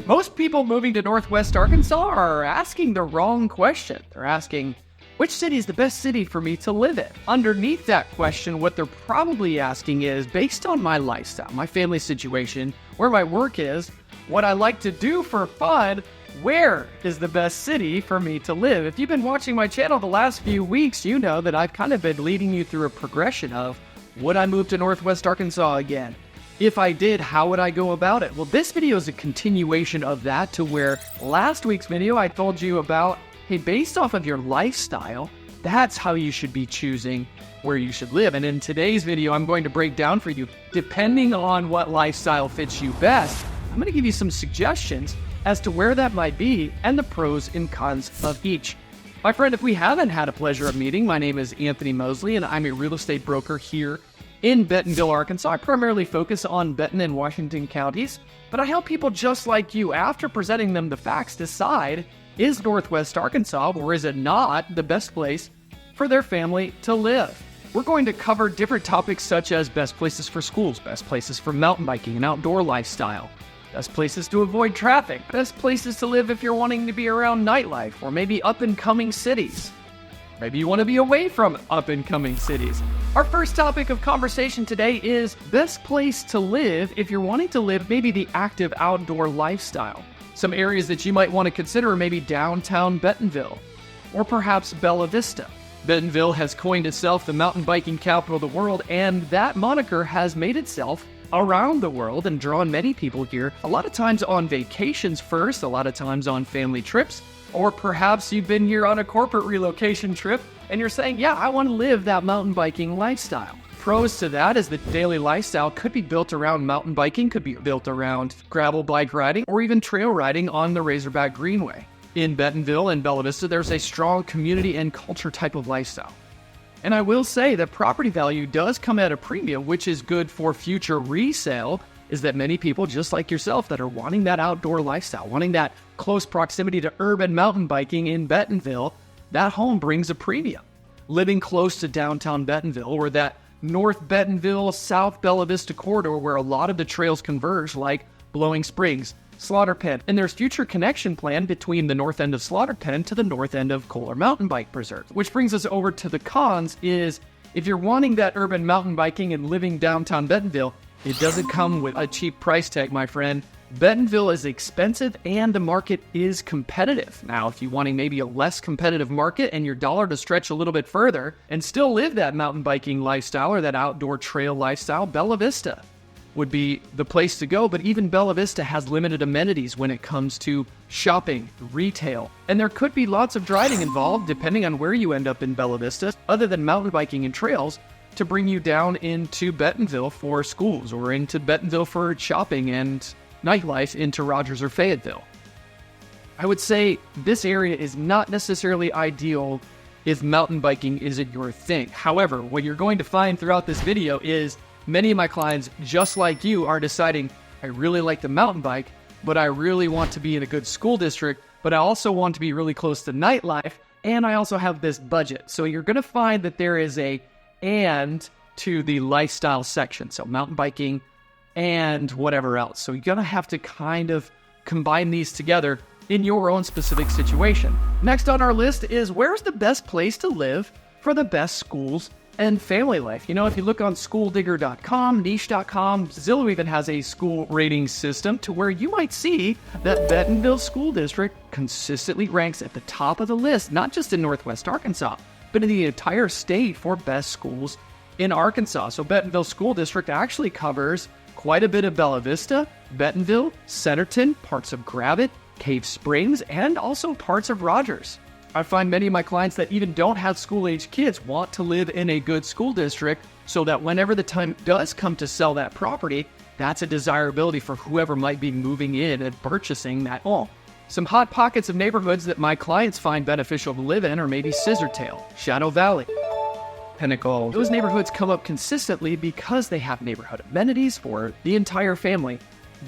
Most people moving to Northwest Arkansas are asking the wrong question. They're asking, which city is the best city for me to live in? Underneath that question, what they're probably asking is, based on my lifestyle, my family situation, where my work is, what I like to do for fun, where is the best city for me to live? If you've been watching my channel the last few weeks, you know that I've kind of been leading you through a progression of, would I move to Northwest Arkansas again? If I did, how would I go about it? Well, this video is a continuation of that, to where last week's video I told you about, hey, based off of your lifestyle, that's how you should be choosing where you should live. And in today's video, I'm going to break down for you, depending on what lifestyle fits you best, I'm going to give you some suggestions as to where that might be and the pros and cons of each. My friend, if we haven't had a pleasure of meeting, my name is Anthony Mosley, and I'm a real estate broker here in Bentonville, Arkansas. I primarily focus on Benton and Washington counties, but I help people just like you, after presenting them the facts, decide, is Northwest Arkansas, or is it not, the best place for their family to live? We're going to cover different topics such as best places for schools, best places for mountain biking and outdoor lifestyle, best places to avoid traffic, best places to live if you're wanting to be around nightlife, or maybe up-and-coming cities. Maybe you want to be away from up-and-coming cities. Our first topic of conversation today is best place to live if you're wanting to live maybe the active outdoor lifestyle. Some areas that you might want to consider are maybe downtown Bentonville, or perhaps Bella Vista. Bentonville has coined itself the mountain biking capital of the world, and that moniker has made itself around the world and drawn many people here, a lot of times on vacations first, a lot of times on family trips, or perhaps you've been here on a corporate relocation trip and you're saying, yeah, I want to live that mountain biking lifestyle. Pros to that is the daily lifestyle could be built around mountain biking, could be built around gravel bike riding, or even trail riding on the Razorback Greenway. In Bentonville and Bella Vista, there's a strong community and culture type of lifestyle. And I will say that property value does come at a premium, which is good for future resale, is that many people, just like yourself, that are wanting that outdoor lifestyle, wanting that close proximity to urban mountain biking in Bentonville, that home brings a premium. Living close to downtown Bentonville, or that North Bentonville, South Bella Vista corridor where a lot of the trails converge, like Blowing Springs, Slaughter Pen, and there's future connection plan between the north end of Slaughter Pen to the north end of Kohler Mountain Bike Preserve. Which brings us over to the cons is, if you're wanting that urban mountain biking and living downtown Bentonville, it doesn't come with a cheap price tag, my friend. Bentonville is expensive and the market is competitive. Now, if you're wanting maybe a less competitive market and your dollar to stretch a little bit further and still live that mountain biking lifestyle or that outdoor trail lifestyle, Bella Vista would be the place to go. But even Bella Vista has limited amenities when it comes to shopping, retail, and there could be lots of driving involved depending on where you end up in Bella Vista, other than mountain biking and trails, to bring you down into Bentonville for schools, or into Bentonville for shopping and nightlife into Rogers or Fayetteville. I would say this area is not necessarily ideal if mountain biking isn't your thing. However, what you're going to find throughout this video is many of my clients, just like you, are deciding, I really like the mountain bike, but I really want to be in a good school district, but I also want to be really close to nightlife, and I also have this budget. So you're going to find that there is a and to the lifestyle section. So mountain biking and whatever else. So you're going to have to kind of combine these together in your own specific situation. Next on our list is, where's the best place to live for the best schools and family life? You know, if you look on schooldigger.com, niche.com, Zillow even has a school rating system to where you might see that Bentonville School District consistently ranks at the top of the list, not just in Northwest Arkansas, but in the entire state for best schools in Arkansas. So Bentonville School District actually covers quite a bit of Bella Vista, Bentonville, Centerton, parts of Gravette, Cave Springs, and also parts of Rogers. I find many of my clients that even don't have school-age kids want to live in a good school district, so that whenever the time does come to sell that property, that's a desirability for whoever might be moving in and purchasing that home. Some hot pockets of neighborhoods that my clients find beneficial to live in are maybe Scissortail, Shadow Valley, Pinnacle. Those neighborhoods come up consistently because they have neighborhood amenities for the entire family.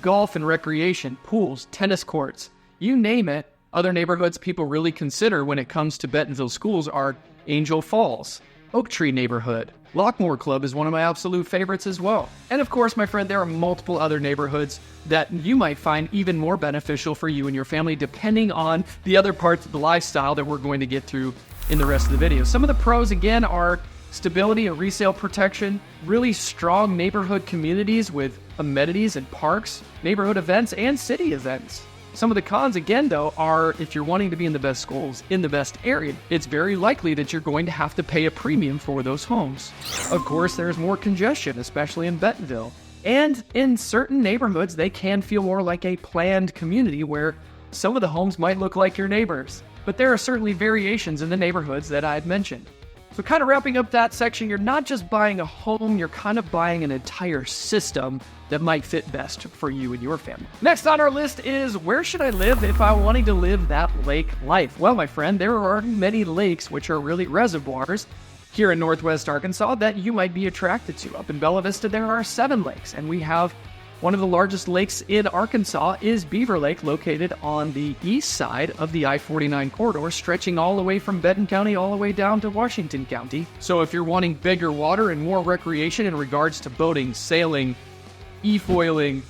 Golf and recreation, pools, tennis courts, you name it. Other neighborhoods people really consider when it comes to Bentonville schools are Angel Falls, Oak Tree neighborhood, Lockmore Club is one of my absolute favorites as well. And of course, my friend, there are multiple other neighborhoods that you might find even more beneficial for you and your family, depending on the other parts of the lifestyle that we're going to get through in the rest of the video. Some of the pros, again, are stability and resale protection, really strong neighborhood communities with amenities and parks, neighborhood events, and city events. Some of the cons, again, though, are if you're wanting to be in the best schools, in the best area, it's very likely that you're going to have to pay a premium for those homes. Of course, there's more congestion, especially in Bentonville. And in certain neighborhoods, they can feel more like a planned community where some of the homes might look like your neighbors. But there are certainly variations in the neighborhoods that I had mentioned. So kind of wrapping up that section, you're not just buying a home, you're kind of buying an entire system that might fit best for you and your family. Next on our list is, where should I live if I wanted to live that lake life? Well, my friend, there are many lakes, which are really reservoirs, here in Northwest Arkansas that you might be attracted to. Up in Bella Vista, there are 7 lakes, and we have one of the largest lakes in Arkansas is Beaver Lake, located on the east side of the I-49 corridor, stretching all the way from Benton County all the way down to Washington County. So if you're wanting bigger water and more recreation in regards to boating, sailing, e-foiling,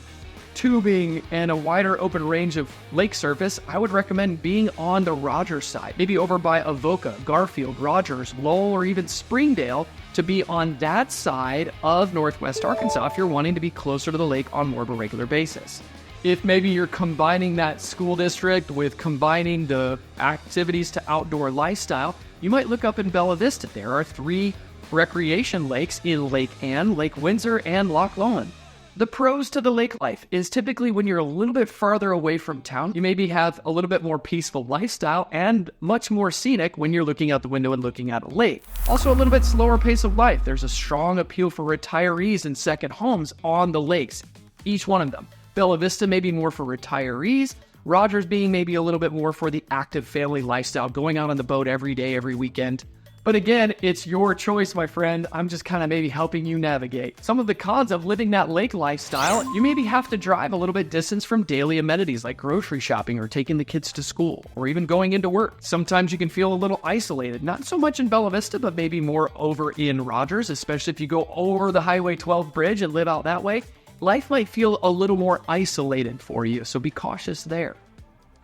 tubing, and a wider open range of lake surface, I would recommend being on the Rogers side, maybe over by Avoca, Garfield, Rogers, Lowell, or even Springdale, to be on that side of Northwest Arkansas if you're wanting to be closer to the lake on more of a regular basis. If maybe you're combining that school district with combining the activities to outdoor lifestyle, you might look up in Bella Vista. There are 3 recreation lakes in Lake Ann, Lake Windsor, and Loch Lomond. The pros to the lake life is typically when you're a little bit farther away from town, you maybe have a little bit more peaceful lifestyle and much more scenic when you're looking out the window and looking at a lake. Also a little bit slower pace of life. There's a strong appeal for retirees and second homes on the lakes, each one of them. Bella Vista may be more for retirees, Rogers being maybe a little bit more for the active family lifestyle, going out on the boat every day, every weekend. But again, it's your choice, my friend. I'm just kind of maybe helping you navigate. Some of the cons of living that lake lifestyle, you maybe have to drive a little bit distance from daily amenities like grocery shopping or taking the kids to school or even going into work. Sometimes you can feel a little isolated, not so much in Bella Vista, but maybe more over in Rogers, especially if you go over the Highway 12 bridge and live out that way. Life might feel a little more isolated for you, so be cautious there.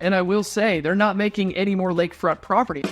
And I will say, they're not making any more lakefront property.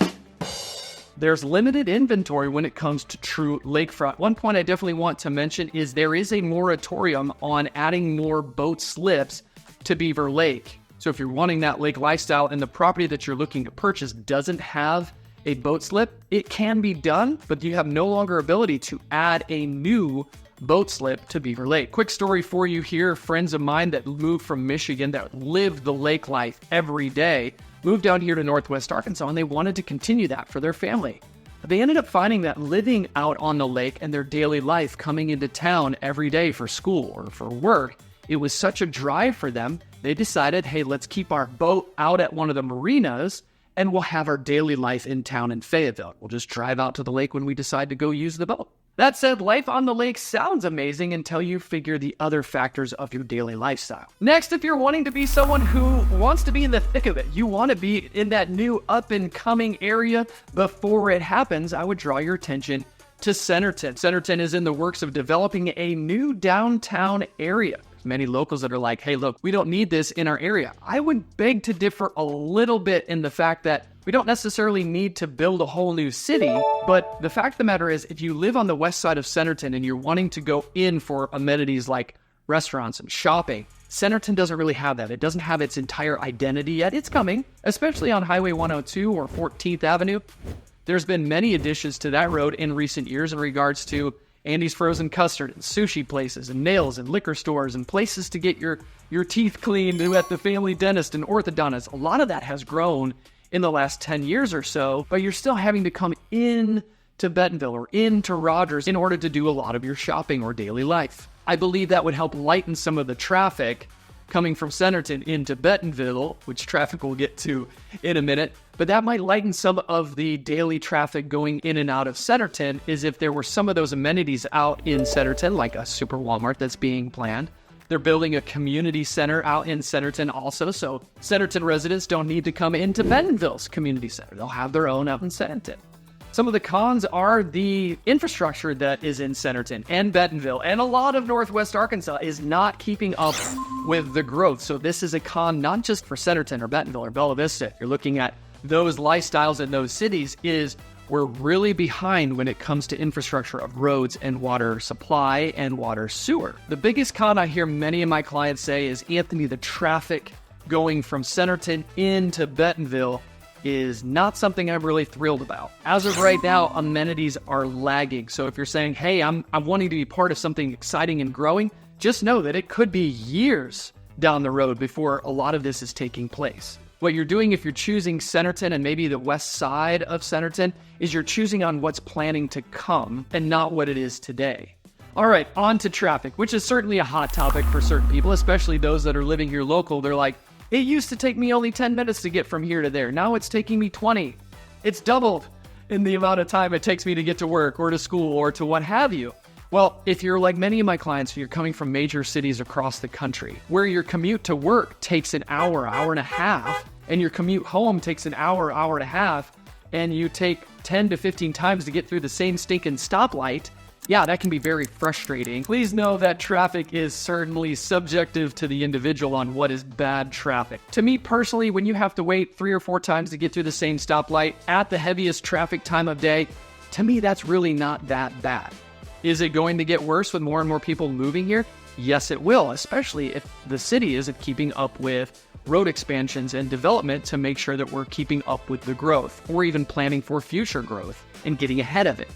There's limited inventory when it comes to true lakefront. One point I definitely want to mention is there is a moratorium on adding more boat slips to Beaver Lake. So if you're wanting that lake lifestyle and the property that you're looking to purchase doesn't have a boat slip, it can be done, but you have no longer ability to add a new boat slip to Beaver Lake. Quick story for you here. Friends of mine that moved from Michigan that lived the lake life every day moved down here to Northwest Arkansas, and they wanted to continue that for their family. They ended up finding that living out on the lake and their daily life, coming into town every day for school or for work, it was such a drive for them, they decided, hey, let's keep our boat out at one of the marinas and we'll have our daily life in town in Fayetteville. We'll just drive out to the lake when we decide to go use the boat. That said, life on the lake sounds amazing until you figure the other factors of your daily lifestyle. Next, if you're wanting to be someone who wants to be in the thick of it, you want to be in that new up-and-coming area before it happens, I would draw your attention to Centerton. Centerton is in the works of developing a new downtown area. There's many locals that are like, hey, look, we don't need this in our area. I would beg to differ a little bit in the fact that we don't necessarily need to build a whole new city, but the fact of the matter is, if you live on the west side of Centerton and you're wanting to go in for amenities like restaurants and shopping, Centerton doesn't really have that. It doesn't have its entire identity yet. It's coming, especially on Highway 102 or 14th Avenue. There's been many additions to that road in recent years in regards to Andy's Frozen Custard and sushi places and nails and liquor stores and places to get your teeth cleaned at the family dentist and orthodontist. A lot of that has grown in the last 10 years or so, but you're still having to come in to Bentonville or into Rogers in order to do a lot of your shopping or daily life. I believe that would help lighten some of the traffic coming from Centerton into Bentonville, which traffic we'll get to in a minute, but that might lighten some of the daily traffic going in and out of Centerton, is if there were some of those amenities out in Centerton, like a super Walmart that's being planned. They're building a community center out in Centerton also, so Centerton residents don't need to come into Bentonville's community center. They'll have their own out in Centerton. Some of the cons are the infrastructure that is in Centerton and Bentonville, and a lot of Northwest Arkansas is not keeping up with the growth. So this is a con not just for Centerton or Bentonville or Bella Vista. If you're looking at those lifestyles in those cities, is we're really behind when it comes to infrastructure of roads and water supply and water sewer. The biggest con I hear many of my clients say is, Anthony, the traffic going from Centerton into Bentonville is not something I'm really thrilled about. As of right now, amenities are lagging. So if you're saying, hey, I'm wanting to be part of something exciting and growing, just know that it could be years down the road before a lot of this is taking place. What you're doing if you're choosing Centerton and maybe the west side of Centerton is you're choosing on what's planning to come and not what it is today. All right, on to traffic, which is certainly a hot topic for certain people, especially those that are living here local. They're like, it used to take me only 10 minutes to get from here to there. Now it's taking me 20. It's doubled in the amount of time it takes me to get to work or to school or to what have you. Well, if you're like many of my clients, you're coming from major cities across the country, where your commute to work takes an hour, hour and a half, and your commute home takes an hour, hour and a half, and you take 10 to 15 times to get through the same stinking stoplight, yeah, that can be very frustrating. Please know that traffic is certainly subjective to the individual on what is bad traffic. To me personally, when you have to wait 3 or 4 times to get through the same stoplight at the heaviest traffic time of day, to me, that's really not that bad. Is it going to get worse with more and more people moving here? Yes, it will, especially if the city isn't keeping up with road expansions and development to make sure that we're keeping up with the growth, or even planning for future growth and getting ahead of it.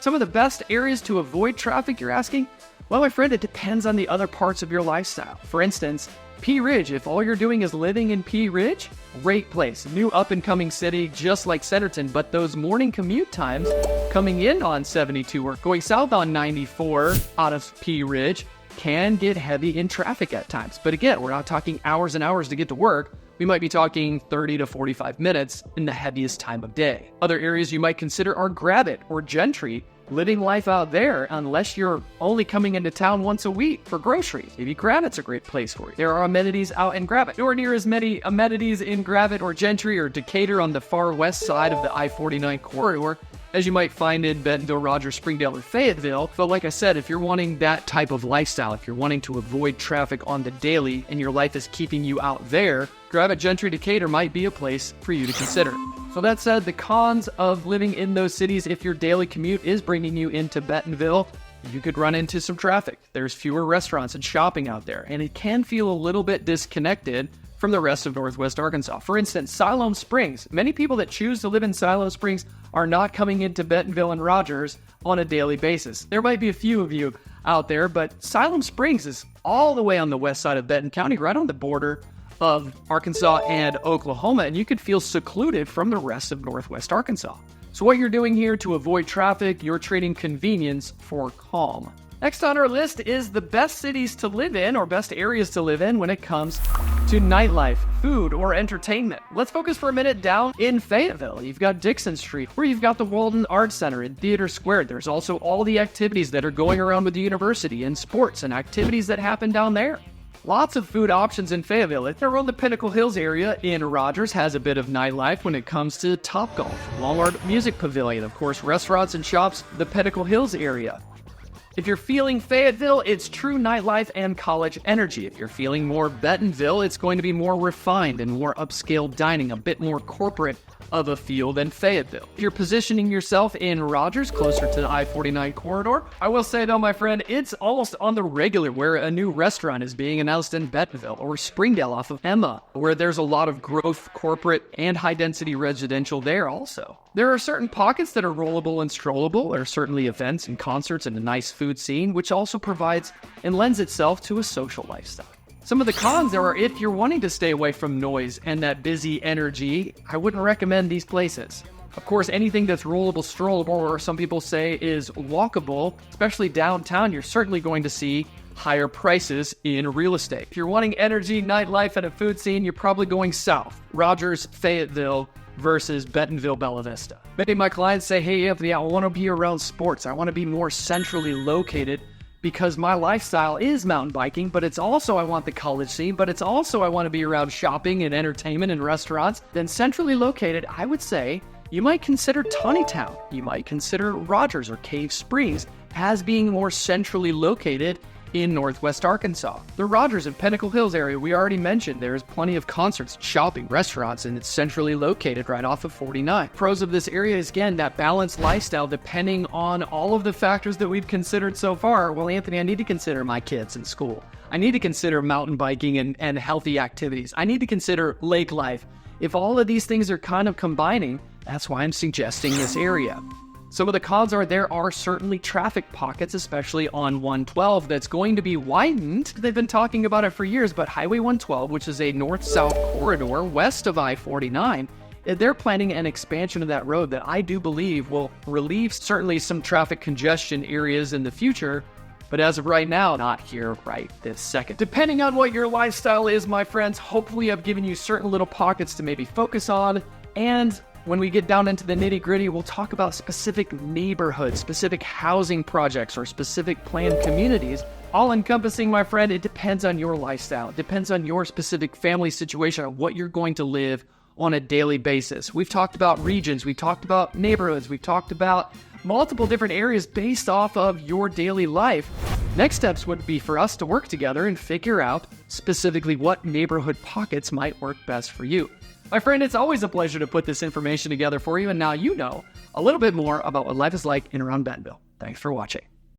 Some of the best areas to avoid traffic, you're asking? Well, my friend, it depends on the other parts of your lifestyle. For instance, Pea Ridge, if all you're doing is living in Pea Ridge, great place. New up-and-coming city, just like Centerton, but those morning commute times coming in on 72 or going south on 94 out of Pea Ridge can get heavy in traffic at times. But again, we're not talking hours and hours to get to work. We might be talking 30 to 45 minutes in the heaviest time of day. Other areas you might consider are Gravette or Gentry, living life out there unless you're only coming into town once a week for groceries. Maybe Gravette's a great place for you. There are amenities out in Gravette. Nowhere near as many amenities in Gravette or Gentry or Decatur on the far west side of the I-49 corridor as you might find in Bentonville, Rogers, Springdale, or Fayetteville. But like I said, if you're wanting that type of lifestyle, if you're wanting to avoid traffic on the daily and your life is keeping you out there, Gravette, Gentry, Decatur might be a place for you to consider. So that said, the cons of living in those cities, if your daily commute is bringing you into Bentonville, you could run into some traffic. There's fewer restaurants and shopping out there, and it can feel a little bit disconnected from the rest of Northwest Arkansas. For instance, Siloam Springs. Many people that choose to live in Siloam Springs are not coming into Bentonville and Rogers on a daily basis. There might be a few of you out there, but Siloam Springs is all the way on the west side of Benton County, right on the border of Arkansas and Oklahoma, and you could feel secluded from the rest of Northwest Arkansas. So what you're doing here to avoid traffic, you're trading convenience for calm. Next on our list is the best cities to live in or best areas to live in when it comes to nightlife, food, or entertainment. Let's focus for a minute down in Fayetteville. You've got Dixon Street, where you've got the Walden Arts Center and Theater Square. There's also all the activities that are going around with the university and sports and activities that happen down there. Lots of food options in Fayetteville. If they're on the Pinnacle Hills area in Rogers, has a bit of nightlife when it comes to Topgolf. Longard Music Pavilion, of course, restaurants and shops, the Pinnacle Hills area. If you're feeling Fayetteville, it's true nightlife and college energy. If you're feeling more Bentonville, it's going to be more refined and more upscale dining, a bit more corporate of a feel than Fayetteville. If you're positioning yourself in Rogers, closer to the I-49 corridor, I will say though, my friend, it's almost on the regular where a new restaurant is being announced in Bentonville, or Springdale off of Emma, where there's a lot of growth, corporate, and high-density residential there also. There are certain pockets that are rollable and strollable. There are certainly events and concerts and a nice food scene, which also provides and lends itself to a social lifestyle. Some of the cons are if you're wanting to stay away from noise and that busy energy, I wouldn't recommend these places. Of course, anything that's rollable, strollable, or some people say is walkable, especially downtown, you're certainly going to see higher prices in real estate. If you're wanting energy, nightlife, and a food scene, you're probably going south. Rogers, Fayetteville, versus Bentonville, Bella Vista. Many of my clients say, hey, Anthony, I want to be around sports. I want to be more centrally located because my lifestyle is mountain biking, but it's also I want the college scene, but it's also I want to be around shopping and entertainment and restaurants. Then centrally located, I would say, You might consider Tawnytown. You might consider Rogers or Cave Springs as being more centrally located in Northwest Arkansas. The Rogers and Pinnacle Hills area we already mentioned. There is plenty of concerts, shopping, restaurants, and it's centrally located right off of 49. Pros of this area is, again, that balanced lifestyle depending on all of the factors that we've considered so far. Well, Anthony, I need to consider my kids in school. I need to consider mountain biking and healthy activities. I need to consider lake life. If all of these things are kind of combining, that's why I'm suggesting this area. Some of the cons are there are certainly traffic pockets, especially on 112, that's going to be widened. They've been talking about it for years, but Highway 112, which is a north-south corridor west of I-49, they're planning an expansion of that road that I do believe will relieve certainly some traffic congestion areas in the future. But as of right now, not here right this second. Depending on what your lifestyle is, my friends, hopefully I've given you certain little pockets to maybe focus on. And when we get down into the nitty-gritty, we'll talk about specific neighborhoods, specific housing projects, or specific planned communities. All encompassing, my friend, it depends on your lifestyle. It depends on your specific family situation, on what you're going to live on a daily basis. We've talked about regions, we've talked about neighborhoods, we've talked about multiple different areas based off of your daily life. Next steps would be for us to work together and figure out specifically what neighborhood pockets might work best for you. My friend, it's always a pleasure to put this information together for you, and now you know a little bit more about what life is like in around Bentonville. Thanks for watching.